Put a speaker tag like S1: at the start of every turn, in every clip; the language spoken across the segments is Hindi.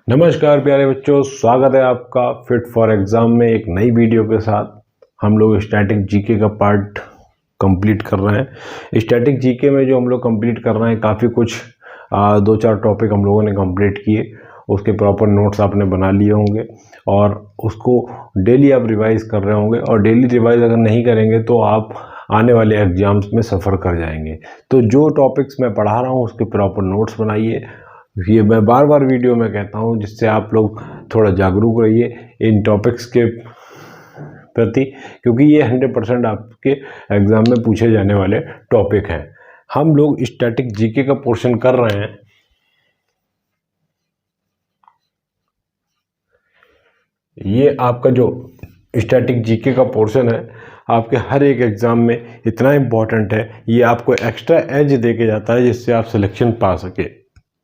S1: नमस्कार प्यारे बच्चों, स्वागत है आपका फिट फॉर एग्ज़ाम में एक नई वीडियो के साथ। हम लोग स्टैटिक जीके का पार्ट कंप्लीट कर रहे हैं। स्टैटिक जीके में जो हम लोग कंप्लीट कर रहे हैं काफ़ी कुछ 2-4 टॉपिक हम लोगों ने कंप्लीट किए। उसके प्रॉपर नोट्स आपने बना लिए होंगे और उसको डेली आप रिवाइज़ कर रहे होंगे। और डेली रिवाइज़ अगर नहीं करेंगे तो आप आने वाले एग्ज़ाम्स में सफ़र कर जाएंगे। तो जो टॉपिक्स मैं पढ़ा रहा हूँ उसके प्रॉपर नोट्स बनाइए। ये मैं बार बार वीडियो में कहता हूँ, जिससे आप लोग थोड़ा जागरूक रहिए इन टॉपिक्स के प्रति, क्योंकि ये 100% आपके एग्ज़ाम में पूछे जाने वाले टॉपिक हैं। हम लोग स्टैटिक जीके का पोर्शन कर रहे हैं। ये आपका जो स्टैटिक जीके का पोर्शन है आपके हर एक एग्ज़ाम में इतना इम्पॉर्टेंट है, ये आपको एक्स्ट्रा एज दे के जाता है जिससे आप सिलेक्शन पा सके।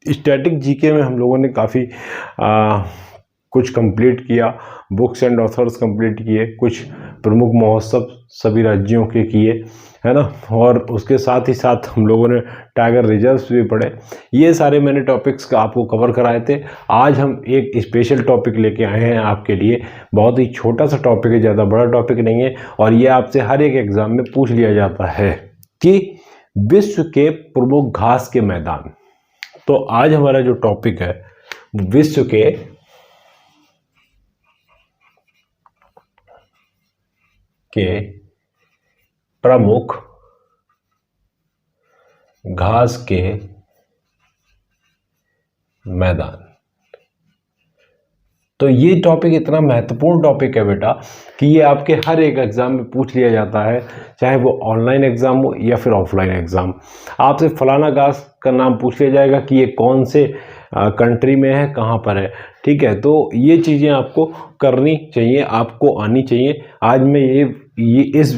S1: स्टैटिक जीके में हम लोगों ने काफ़ी कुछ कंप्लीट किया, बुक्स एंड ऑथर्स कंप्लीट किए, कुछ प्रमुख महोत्सव सभी राज्यों के किए, है ना। और उसके साथ ही साथ हम लोगों ने टाइगर रिजर्व्स भी पढ़े। ये सारे मैंने टॉपिक्स आपको कवर कराए थे। आज हम एक स्पेशल टॉपिक लेके आए हैं आपके लिए। बहुत ही छोटा सा टॉपिक है, ज़्यादा बड़ा टॉपिक नहीं है, और ये आपसे हर एक एग्ज़ाम में पूछ लिया जाता है कि विश्व के प्रमुख घास के मैदान। तो आज हमारा जो टॉपिक है विश्व के प्रमुख घास के मैदान। तो ये टॉपिक इतना महत्वपूर्ण टॉपिक है बेटा कि ये आपके हर एक एग्ज़ाम में पूछ लिया जाता है, चाहे वो ऑनलाइन एग्ज़ाम हो या फिर ऑफलाइन एग्ज़ाम। आपसे फलाना घास का नाम पूछ लिया जाएगा कि ये कौन से कंट्री में है, कहाँ पर है, ठीक है। तो ये चीज़ें आपको करनी चाहिए, आपको आनी चाहिए। आज मैं ये इस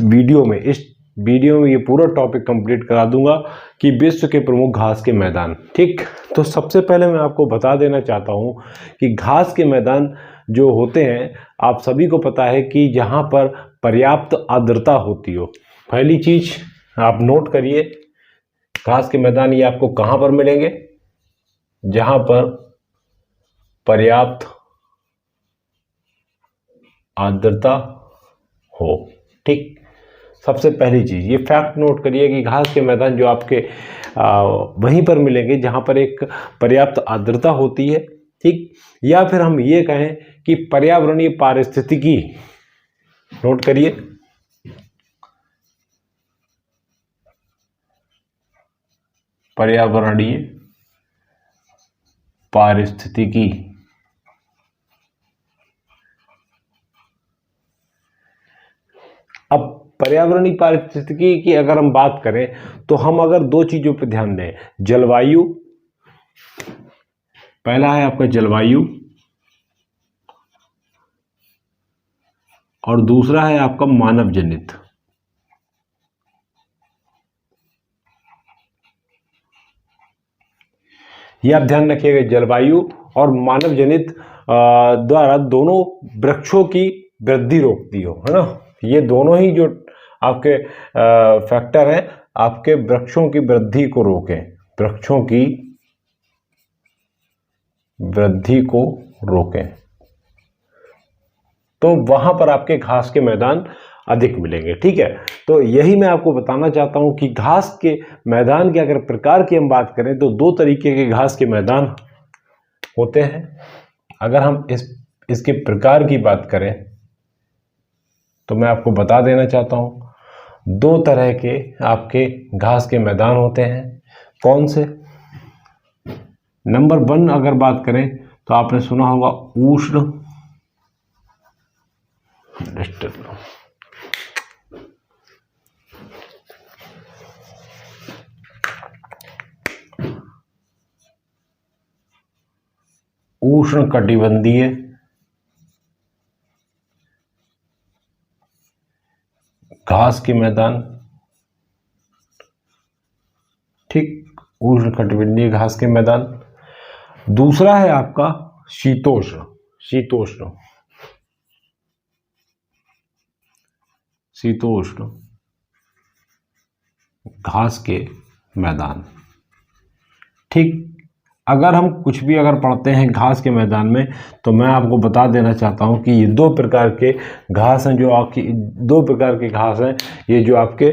S1: वीडियो में ये पूरा टॉपिक कंप्लीट करा दूंगा कि विश्व के प्रमुख घास के मैदान। ठीक, तो सबसे पहले मैं आपको बता देना चाहता हूँ कि घास के मैदान जो होते हैं, आप सभी को पता है कि जहाँ पर पर्याप्त आर्द्रता होती हो। पहली चीज़ आप नोट करिए, घास के मैदान ये आपको कहाँ पर मिलेंगे? जहाँ पर पर्याप्त आर्द्रता हो। ठीक, सबसे पहली चीज़ ये फैक्ट नोट करिए कि घास के मैदान जो आपके वहीं पर मिलेंगे जहाँ पर एक पर्याप्त आर्द्रता होती है। ठीक, या फिर हम ये कहें कि पर्यावरणीय पारिस्थितिकी, नोट करिए, पर्यावरणीय पारिस्थितिकी। अब पर्यावरणीय पारिस्थितिकी की अगर हम बात करें तो हम अगर दो चीजों पर ध्यान दें, जलवायु, पहला है आपका जलवायु और दूसरा है आपका मानव जनित। ये आप ध्यान रखिएगा, जलवायु और मानव जनित द्वारा दोनों वृक्षों की वृद्धि रोकती हो, है ना। ये दोनों ही जो आपके फैक्टर हैं आपके वृक्षों की वृद्धि को रोकें, वृक्षों की वृद्धि को रोकें, तो वहां पर आपके घास के मैदान अधिक मिलेंगे। ठीक है, तो यही मैं आपको बताना चाहता हूं कि घास के मैदान के अगर प्रकार की हम बात करें तो दो तरीके के घास के मैदान होते हैं। अगर हम इसके प्रकार की बात करें तो मैं आपको बता देना चाहता हूं, दो तरह के आपके घास के मैदान होते हैं। कौन से? नंबर 1 अगर बात करें तो आपने सुना होगा उष्ण उष्णकटिबंधीय घास के मैदान। ठीक, उष्णकटिबंधीय घास के मैदान। दूसरा है आपका शीतोष्ण, शीतोष्ण शीतोष्ण घास के मैदान। ठीक, अगर हम कुछ भी अगर पढ़ते हैं घास के मैदान में, तो मैं आपको बता देना चाहता हूं कि ये दो प्रकार के घास हैं, जो आपकी दो प्रकार के घास हैं, ये जो आपके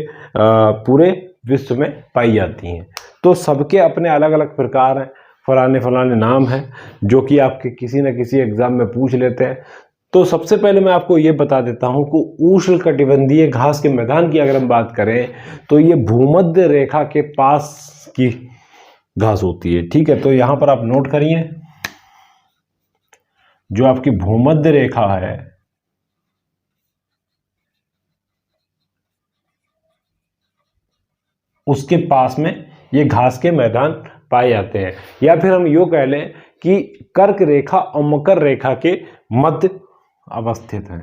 S1: पूरे विश्व में पाई जाती हैं। तो सबके अपने अलग अलग प्रकार हैं, फलाने फलाने नाम हैं, जो कि आपके किसी न किसी एग्जाम में पूछ लेते हैं। तो सबसे पहले मैं आपको ये बता देता हूं कि उष्णकटिबंधीय घास के मैदान की अगर हम बात करें, तो ये भूमध्य रेखा के पास की घास होती है। ठीक है, तो यहां पर आप नोट करिए, जो आपकी भूमध्य रेखा है उसके पास में ये घास के मैदान पाए जाते हैं, या फिर हम यूं कह लें कि कर्क रेखा और मकर रेखा के मध्य अवस्थित हैं।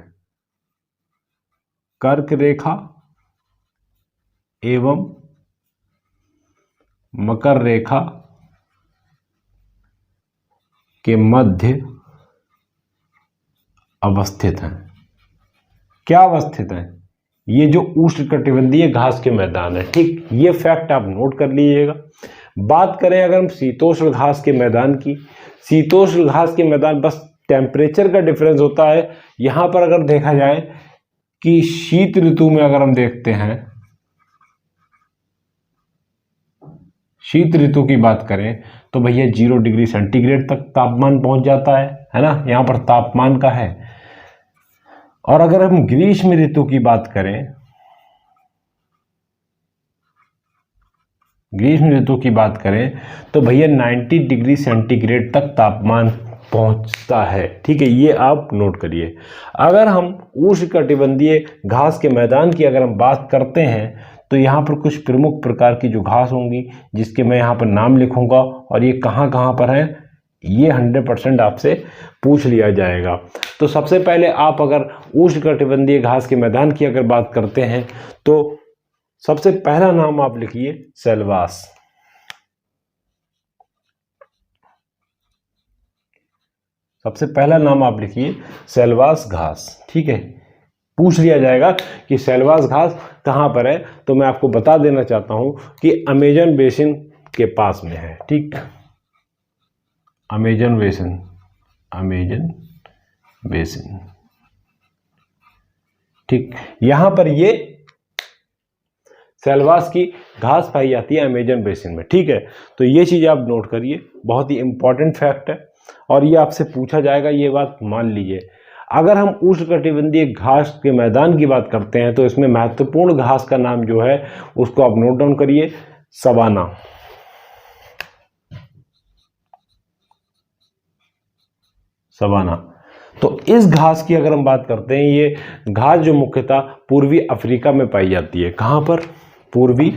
S1: कर्क रेखा एवं मकर रेखा के मध्य अवस्थित हैं। क्या अवस्थित हैं? ये जो उष्णकटिबंधीय घास के मैदान है। ठीक, ये फैक्ट आप नोट कर लीजिएगा। बात करें अगर हम शीतोष्ण घास के मैदान की, शीतोष्ण घास के मैदान बस टेम्परेचर का डिफरेंस होता है। यहां पर अगर देखा जाए कि शीत ऋतु में अगर हम देखते हैं, शीत ऋतु की बात करें तो भैया 0 डिग्री सेंटीग्रेड तक तापमान पहुंच जाता है ना, यहां पर तापमान का है। और अगर हम ग्रीष्म ऋतु की बात करें, ग्रीष्म ऋतु की बात करें तो भैया 90 डिग्री सेंटीग्रेड तक तापमान पहुंचता है। ठीक है, ये आप नोट करिए। अगर हम उष्णकटिबंधीय घास के मैदान की अगर हम बात करते हैं, तो यहाँ पर कुछ प्रमुख प्रकार की जो घास होंगी, जिसके मैं यहाँ पर नाम लिखूंगा, और ये कहाँ कहाँ पर है, ये 100% आपसे पूछ लिया जाएगा। तो सबसे पहले आप अगर उष्णकटिबंधीय घास के मैदान की अगर बात करते हैं, तो सबसे पहला नाम आप लिखिए सेलवास। सबसे पहला नाम आप लिखिए सेलवास घास। ठीक है, पूछ लिया जाएगा कि सेलवास घास कहां पर है, तो मैं आपको बता देना चाहता हूं कि अमेजन बेसिन के पास में है। ठीक, अमेजन बेसिन, अमेजन बेसिन। ठीक, यहां पर ये सेलवास की घास पाई जाती है अमेजन बेसिन में। ठीक है, तो ये चीज आप नोट करिए, बहुत ही इंपॉर्टेंट फैक्ट है, और ये आपसे पूछा जाएगा, ये बात मान लीजिए। अगर हम उष्णकटिबंधीय घास के मैदान की बात करते हैं, तो इसमें महत्वपूर्ण घास का नाम जो है उसको आप नोट डाउन करिए, सवाना। सवाना। तो इस घास की अगर हम बात करते हैं, ये घास जो मुख्यतः पूर्वी अफ्रीका में पाई जाती है। कहां पर? पूर्वी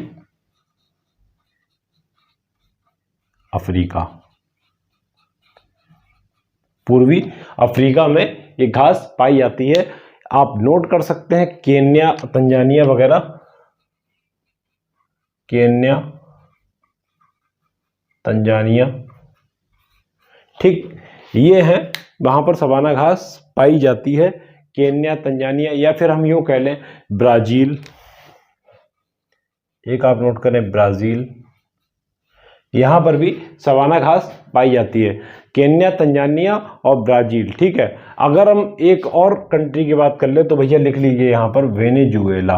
S1: अफ्रीका। पूर्वी अफ्रीका में ये घास पाई जाती है। आप नोट कर सकते हैं केन्या, तंजानिया वगैरह, केन्या, तंजानिया। ठीक, ये है, वहां पर सवाना घास पाई जाती है, केन्या, तंजानिया, या फिर हम यूं कह लें ब्राजील। एक आप नोट करें, ब्राजील, यहां पर भी सवाना घास पाई जाती है, केन्या, तंजानिया और ब्राजील। ठीक है, अगर हम एक और कंट्री की बात कर ले तो भैया लिख लीजिए यहां पर वेनेजुएला।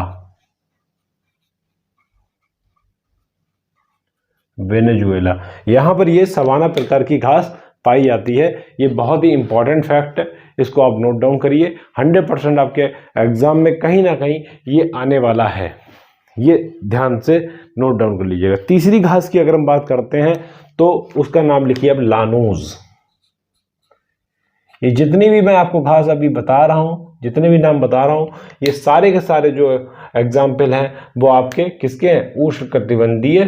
S1: वेनेजुएला, यहां पर ये सवाना प्रकार की घास पाई जाती है। ये बहुत ही इंपॉर्टेंट फैक्ट है, इसको आप नोट डाउन करिए। 100% आपके एग्जाम में कहीं ना कहीं ये आने वाला है, ये ध्यान से नोट डाउन कर लीजिएगा। तीसरी घास की अगर हम बात करते हैं, तो उसका नाम लिखिए अब लानोज। ये जितनी भी मैं आपको घास अभी बता रहा हूं, जितने भी नाम बता रहा हूं, ये सारे के सारे जो एग्जाम्पल हैं वो आपके किसके हैं? उष्णकटिबंधीय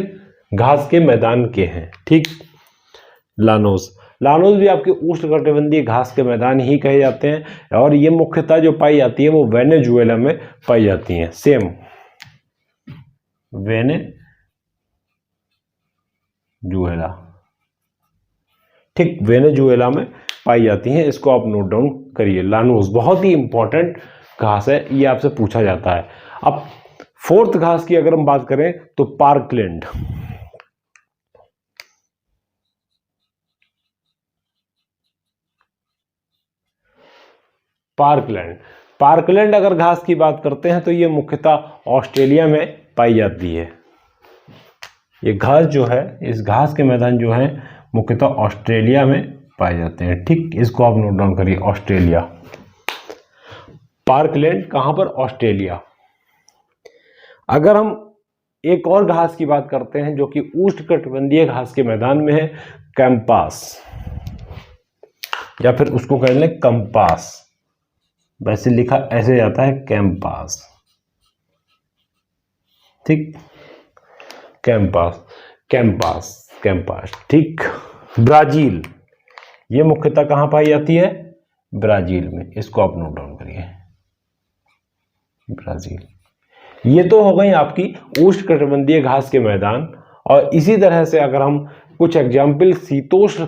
S1: घास के मैदान के हैं। ठीक, लानोज, लानोज भी आपके उष्णकटिबंधीय घास के मैदान ही कहे जाते हैं, और ये मुख्यतः जो पाई जाती है वो वेनेजुएला में पाई जाती हैं। Same Venezuela. ठीक, वेनेजुएला में पाई जाती हैं, इसको आप नोट डाउन करिए। लानोज बहुत ही इंपॉर्टेंट घास है, ये आपसे पूछा जाता है। अब फोर्थ घास की अगर हम बात करें तो पार्कलैंड। पार्कलैंड। पार्कलैंड अगर घास की बात करते हैं तो ये मुख्यतः ऑस्ट्रेलिया में पाई जाती है। ये घास जो है, इस घास के मैदान जो है मुख्यतः ऑस्ट्रेलिया में पाए जाते हैं। ठीक, इसको आप नोट डाउन करिए, ऑस्ट्रेलिया। पार्कलैंड कहां पर? ऑस्ट्रेलिया। अगर हम एक और घास की बात करते हैं जो कि उष्णकटिबंधीय घास के मैदान में है, कैंपास, या फिर उसको कह लें कंपास, वैसे लिखा ऐसे जाता है कैंपास। ठीक, कैंपास, कैंपास, कैंपास। ठीक, ब्राजील, ये मुख्यतः कहां पाई जाती है? ब्राजील में। इसको आप नोट डाउन करिए, ब्राजील। ये तो हो गई आपकी उष्णकटिबंधीय घास के मैदान। और इसी तरह से अगर हम कुछ एग्जाम्पल शीतोष्ण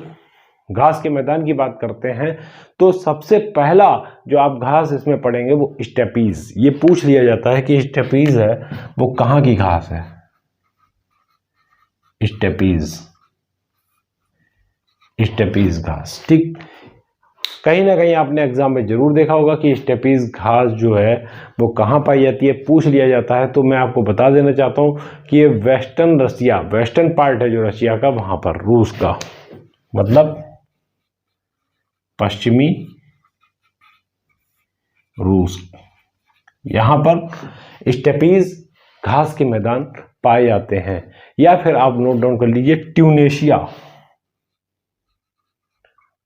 S1: घास के मैदान की बात करते हैं तो सबसे पहला जो आप घास इसमें पढ़ेंगे वो स्टेपीज। ये पूछ लिया जाता है कि स्टेपीज है वो कहाँ की घास है? स्टेपीज, स्टेपीज घास। ठीक, कहीं ना कहीं आपने एग्जाम में जरूर देखा होगा कि स्टेपीज घास जो है वो कहाँ पाई जाती है, पूछ लिया जाता है। तो मैं आपको बता देना चाहता हूँ कि ये वेस्टर्न रसिया, वेस्टर्न पार्ट है जो रशिया का, वहां पर, रूस का, मतलब पश्चिमी रूस, यहां पर स्टेपीज घास के मैदान पाए जाते हैं। या फिर आप नोट डाउन कर लीजिए ट्यूनेशिया,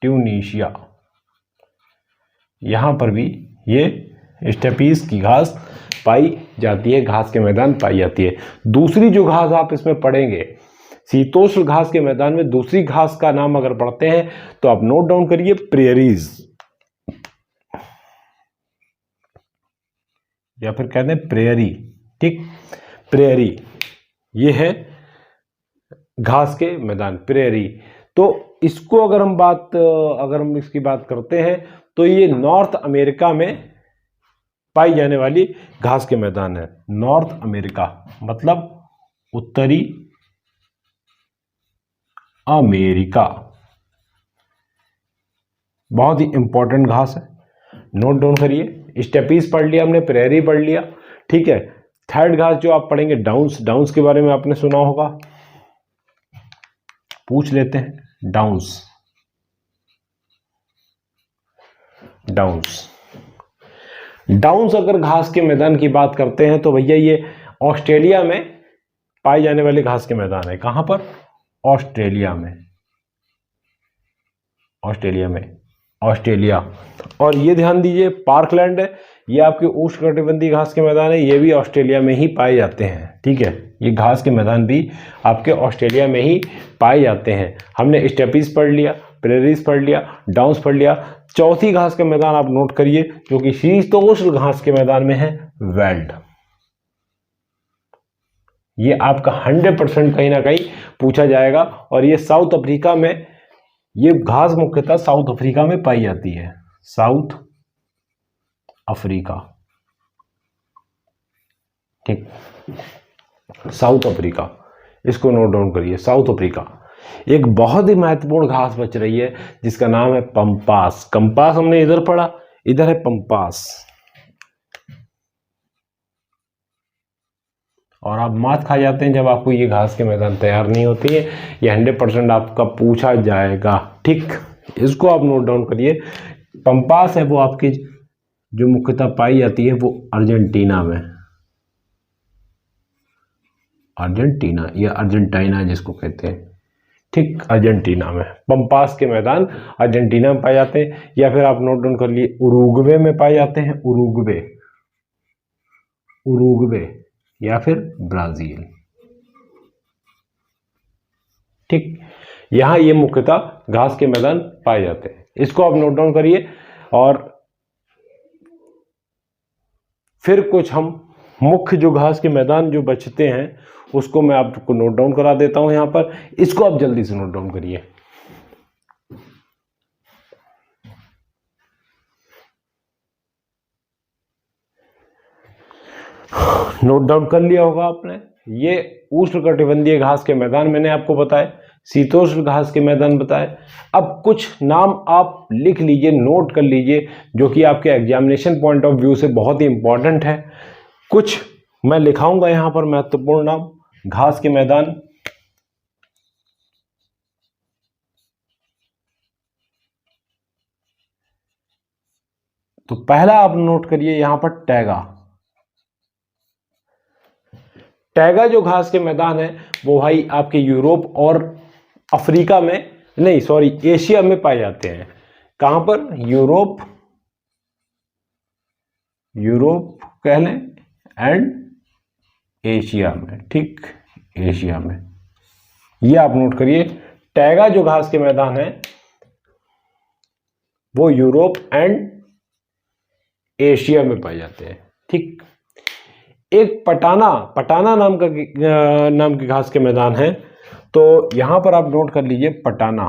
S1: ट्यूनीशिया, यहां पर भी ये स्टेपीज की घास पाई जाती है, घास के मैदान पाई जाती है। दूसरी जो घास आप इसमें पढ़ेंगे शीतोष्ण घास के मैदान में, दूसरी घास का नाम अगर पढ़ते हैं तो आप नोट डाउन करिए प्रेरीज, या फिर कहते हैं प्रेयरी। ठीक, प्रेयरी, ये है घास के मैदान, प्रेयरी। तो इसको अगर हम इसकी बात करते हैं तो ये नॉर्थ अमेरिका में पाई जाने वाली घास के मैदान है। नॉर्थ अमेरिका मतलब उत्तरी अमेरिका। बहुत ही इंपॉर्टेंट घास है, नोट डाउन करिए। स्टेपीज पढ़ लिया हमने, प्रेयरी पढ़ लिया। ठीक है, थर्ड घास जो आप पढ़ेंगे डाउन्स। डाउन्स के बारे में आपने सुना होगा, पूछ लेते हैं। डाउन्स, डाउन्स, डाउन्स अगर घास के मैदान की बात करते हैं तो भैया ये ऑस्ट्रेलिया में पाए जाने वाले घास के मैदान है। कहां पर? ऑस्ट्रेलिया में, ऑस्ट्रेलिया में, ऑस्ट्रेलिया। और ये ध्यान दीजिए पार्कलैंड है, ये आपके उष्णकटिबंधीय घास के मैदान है, ये भी ऑस्ट्रेलिया में ही पाए जाते हैं। ठीक है, ये घास के मैदान भी आपके ऑस्ट्रेलिया में ही पाए जाते हैं। हमने स्टेपीज पढ़ लिया, प्रेरीज पढ़ लिया, डाउन्स पढ़ लिया। चौथी घास का मैदान आप नोट करिए जो कि शीतोष्ण घास के मैदान में है, वेल्ड। ये आपका 100% कहीं ना कहीं पूछा जाएगा। और ये साउथ अफ्रीका में, ये घास मुख्यतः साउथ अफ्रीका में पाई जाती है, साउथ अफ्रीका। ठीक, साउथ अफ्रीका, इसको नोट डाउन करिए, साउथ अफ्रीका। एक बहुत ही महत्वपूर्ण घास बच रही है जिसका नाम है पंपास। कंपास हमने इधर पढ़ा, इधर है पंपास। और आप मात खा जाते हैं जब आपको ये घास के मैदान तैयार नहीं होती है। ये 100% आपका पूछा जाएगा। ठीक, इसको आप नोट डाउन करिए। पंपास है वो आपकी जो मुख्यतः पाई जाती है वो अर्जेंटीना में, अर्जेंटीना या अर्जेंटीना जिसको कहते हैं। ठीक, अर्जेंटीना में पंपास के मैदान अर्जेंटीना में पाए जाते हैं। या फिर आप नोट डाउन कर लिए उरुग्वे में पाए जाते हैं, उरुग्वे, उरुग्वे, या फिर ब्राजील। ठीक, यहां ये मुख्यतः घास के मैदान पाए जाते हैं। इसको आप नोट डाउन करिए। और फिर कुछ हम मुख्य जो घास के मैदान जो बचते हैं उसको मैं आपको नोट डाउन करा देता हूं यहां पर। इसको आप जल्दी से नोट डाउन करिए। नोट डाउन कर लिया होगा आपने। ये उष्णकटिबंधीय घास के मैदान मैंने आपको बताए, शीतोष्ण घास के मैदान बताए। अब कुछ नाम आप लिख लीजिए, नोट कर लीजिए, जो कि आपके एग्जामिनेशन पॉइंट ऑफ व्यू से बहुत ही इंपॉर्टेंट है। कुछ मैं लिखाऊंगा यहां पर महत्वपूर्ण नाम घास के मैदान। तो पहला आप नोट करिए यहां पर टैगा। टैगा जो घास के मैदान है वो भाई आपके यूरोप और अफ्रीका में, नहीं सॉरी, एशिया में पाए जाते हैं। कहां पर? यूरोप कह लें एंड एशिया में। ठीक, एशिया में। ये आप नोट करिए, टैगा जो घास के मैदान है वो यूरोप एंड एशिया में पाए जाते हैं। ठीक। एक पटाना नाम की घास के मैदान है। तो यहां पर आप नोट कर लीजिए पटाना।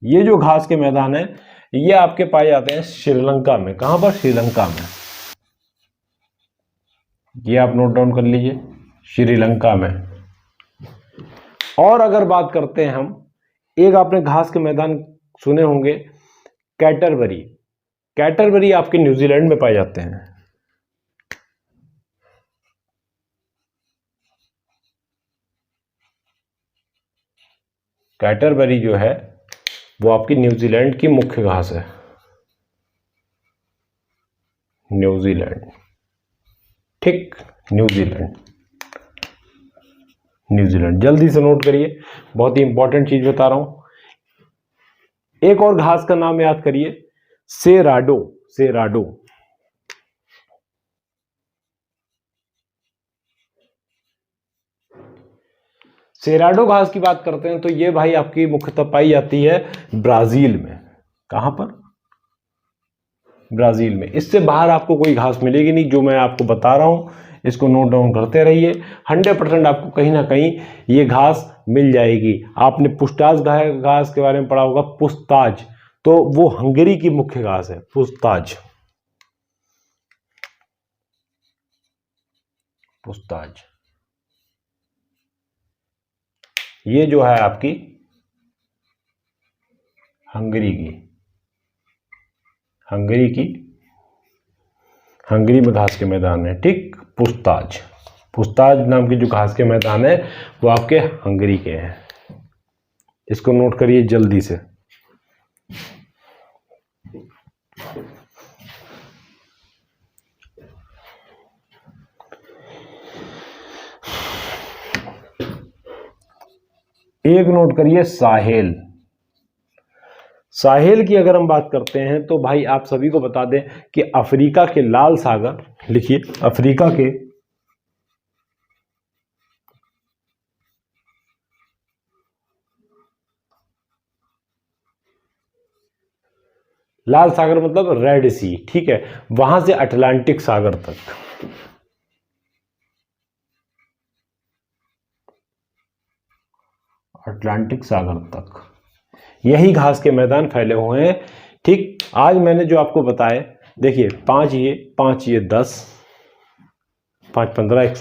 S1: ये जो घास के मैदान है ये आपके पाए जाते हैं श्रीलंका में। कहां पर? श्रीलंका में। ये आप नोट डाउन कर लीजिए, श्रीलंका में। और अगर बात करते हैं हम, एक आपने घास के मैदान सुने होंगे कैटरबरी। कैटरबरी आपके न्यूजीलैंड में पाए जाते हैं। कैटरबरी जो है वो आपकी न्यूजीलैंड की मुख्य घास है। न्यूजीलैंड। ठीक, न्यूजीलैंड जल्दी से नोट करिए, बहुत ही इंपॉर्टेंट चीज बता रहा हूं। एक और घास का नाम याद करिए, सेराडो। सेराडो घास की बात करते हैं तो ये भाई आपकी मुख्यतः पाई जाती है ब्राजील में। कहां पर? ब्राजील में। इससे बाहर आपको कोई घास मिलेगी नहीं, जो मैं आपको बता रहा हूं इसको नोट डाउन करते रहिए। 100% आपको कहीं ना कहीं ये घास मिल जाएगी। आपने पुस्ताज घास के बारे में पढ़ा होगा, पुस्ताज, तो वो हंगरी की मुख्य घास है, पुस्ताज। ये जो है आपकी हंगरी में घास के मैदान है। ठीक, पुस्ताज नाम की जो घास के मैदान है वो आपके हंगरी के हैं। इसको नोट करिए जल्दी से। एक नोट करिए साहेल की अगर हम बात करते हैं तो भाई आप सभी को बता दें कि अफ्रीका के लाल सागर, लिखिए अफ्रीका के लाल सागर मतलब रेड सी, ठीक है, वहां से अटलांटिक सागर तक यही घास के मैदान फैले हुए हैं। ठीक, आज मैंने जो आपको बताए, देखिए 5 ये 10, 5 15 1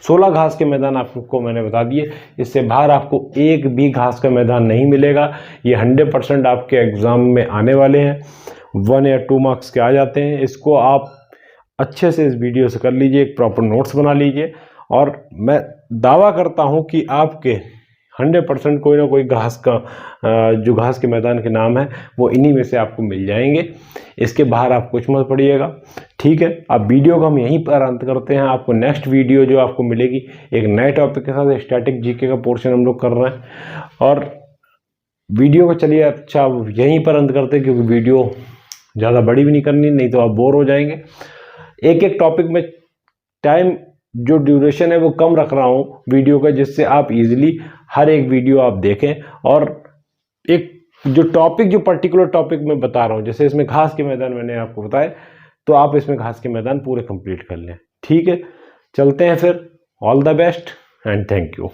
S1: 16 घास के मैदान आपको मैंने बता दिए। इससे बाहर आपको एक भी घास का मैदान नहीं मिलेगा। ये 100% आपके एग्जाम में आने वाले हैं, 1 या 2 मार्क्स के आ जाते हैं। इसको आप अच्छे से इस वीडियो से कर लीजिए, एक प्रॉपर नोट्स बना लीजिए, और मैं दावा करता हूं कि आपके 100% कोई ना कोई घास का जो घास के मैदान के नाम है वो इन्हीं में से आपको मिल जाएंगे। इसके बाहर आप कुछ मत पढ़िएगा, ठीक है। अब वीडियो को हम यहीं पर अंत करते हैं। आपको नेक्स्ट वीडियो जो आपको मिलेगी एक नए टॉपिक के साथ, स्टैटिक जीके का पोर्शन हम लोग कर रहे हैं, और वीडियो को चलिए अच्छा यहीं पर अंत करते हैं, क्योंकि वीडियो ज़्यादा बड़ी भी नहीं करनी, नहीं तो आप बोर हो जाएंगे। एक एक टॉपिक में टाइम जो ड्यूरेशन है वो कम रख रहा हूँ वीडियो का, जिससे आप इजीली हर एक वीडियो आप देखें, और एक जो पर्टिकुलर टॉपिक में बता रहा हूँ, जैसे इसमें घास के मैदान मैंने आपको बताए, तो आप इसमें घास के मैदान पूरे कंप्लीट कर लें, ठीक है। चलते हैं फिर, all the best and thank you.